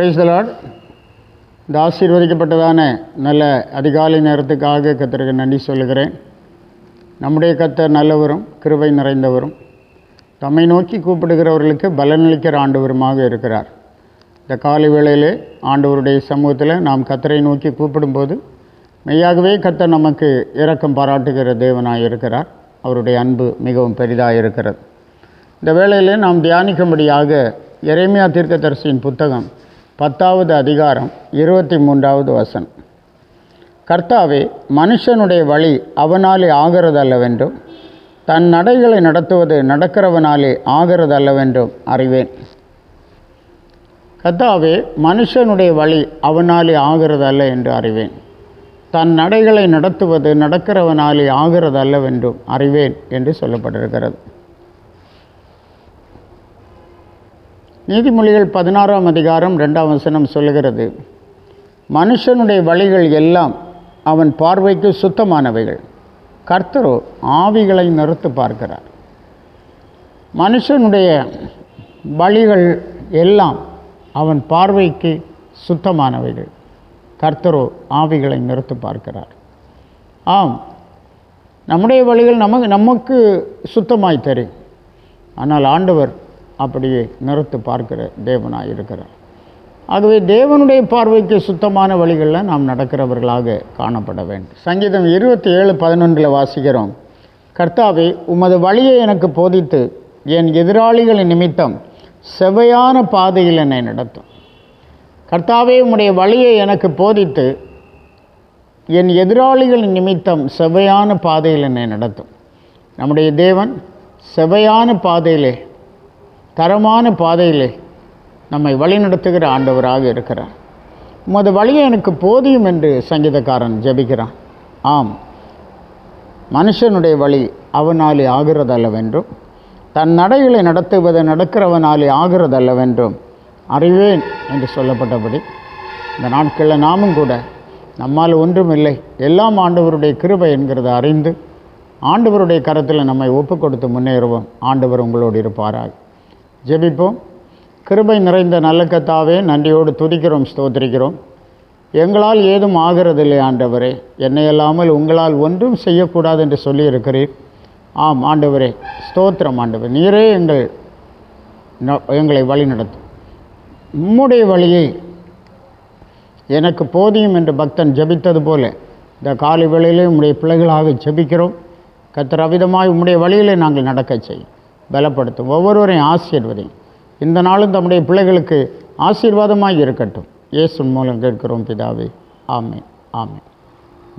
Praise the Lord. இந்த ஆசீர்வதிக்கப்பட்டதான நல்ல அதிகாலை நேரத்துக்காக கர்த்தருக்கு நன்றி சொல்லுகிறேன். நம்முடைய கர்த்தர் நல்லவரும் கிருபை நிறைந்தவரும் தம்மை நோக்கி கூப்பிடுகிறவர்களுக்கு பலனளிக்கிற ஆண்டவருமாக இருக்கிறார். இந்த காலை வேளையிலே ஆண்டவருடைய சமூகத்தில் நாம் கர்த்தரை நோக்கி கூப்பிடும்போது மெய்யாகவே கர்த்தர் நமக்கு இரக்கம் பாராட்டுகிற தேவனாக இருக்கிறார். அவருடைய அன்பு மிகவும் பெரிதாக இருக்கிறது. இந்த வேளையிலே நாம் தியானிக்கும்படியாக எரேமியா தீர்க்கதரிசியின் புத்தகம் 10வது அதிகாரம் 23வது வசனம். கர்த்தாவே, மனுஷனுடைய வழி அவனாலே ஆகிறதல்லவென்றும் தன் நடைகளை நடத்துவது நடக்கிறவனாலே ஆகிறதல்லவென்றும் அறிவேன். கர்த்தாவே, மனுஷனுடைய வழி அவனாலே ஆகிறதல்ல என்று அறிவேன். தன் நடைகளை நடத்துவது நடக்கிறவனாலே ஆகிறதல்லவென்றும் அறிவேன் என்று சொல்லப்பட்டிருக்கிறது. நீதிமொழிகள் 16ஆம் அதிகாரம் 2ஆம் வசனம் சொல்லுகிறது, மனுஷனுடைய வழிகள் எல்லாம் அவன் பார்வைக்கு சுத்தமானவைகள், கர்த்தரோ ஆவிகளை நிறுத்து பார்க்கிறார். மனுஷனுடைய வழிகள் எல்லாம் அவன் பார்வைக்கு சுத்தமானவைகள், கர்த்தரோ ஆவிகளை நிறுத்து பார்க்கிறார். ஆம், நம்முடைய வழிகள் நமக்கு சுத்தமாய் தெரியும். ஆனால் ஆண்டவர் அப்படியே நிறுத்து பார்க்கிற தேவனாக இருக்கிறார். ஆகவே தேவனுடைய பார்வைக்கு சுத்தமான வழிகளில் நாம் நடக்கிறவர்களாக காணப்பட வேண்டும். சங்கீதம் 27:11 வாசிக்கிறோம், கர்த்தாவே, உமது வழியை எனக்கு போதித்து என் எதிராளிகளின் நிமித்தம் செவ்வையான பாதையில் என்னை நடத்தும். கர்த்தாவே, உம்முடைய வழியை எனக்கு போதித்து என் எதிராளிகளின் நிமித்தம் செவ்வையான பாதையில் என்னை நடத்தும். நம்முடைய தேவன் செவ்வையான பாதையிலே, தரமான பாதையிலே நம்மை வழிநடத்துகிற ஆண்டவராக இருக்கிறார். உமது வழியை எனக்கு போதியும் என்று சங்கீதக்காரன் ஜெபிக்கிறான். ஆம், மனுஷனுடைய வழி அவனாலே ஆகிறதல்லவென்றும் தன் நடைகளை நடத்துவது நடக்கிறவனாலே ஆகிறதல்லவென்றும் அறிவேன் என்று சொல்லப்பட்டபடி இந்த நாட்களில் நாமும் கூட நம்மால் ஒன்றுமில்லை, எல்லாம் ஆண்டவருடைய கிருபை என்கிறத அறிந்து ஆண்டவருடைய கரத்தில் நம்மை ஒப்பு கொடுத்து முன்னேறுவோம். ஆண்டவர் உங்களோடு இருப்பாராக. ஜெபிப்போம். கிருபை நிறைந்த நல்ல கர்த்தாவே, நன்றியோடு துதிக்கிறோம், ஸ்தோத்திரிக்கிறோம். எங்களால் ஏதும் ஆகிறதில்லை ஆண்டவரே, என்னை அல்லாமல் உங்களால் ஒன்றும் செய்யக்கூடாது என்று சொல்லியிருக்கிறீர். ஆம் ஆண்டவரே, ஸ்தோத்திரம் ஆண்டவர். நீரே எங்களை வழி நடத்தும். உம்முடைய வழியை எனக்கு போதியும் என்று பக்தன் ஜெபித்தது போல இந்த காலை வேளையிலே உம்முடைய பிள்ளைகளாக ஜெபிக்கிறோம். கர்த்தர் அவிதமாய் உம்முடைய வழியிலே நாங்கள் நடக்க செய்யும், பலப்படுத்தும். ஒவ்வொருவரையும் ஆசீர்வதியும். இந்த நாளும் தம்முடைய பிள்ளைகளுக்கு ஆசீர்வாதமாக இருக்கட்டும். இயேசு மூலம் கேட்கிறோம் பிதாவே. Amen. Amen.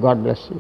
God bless you.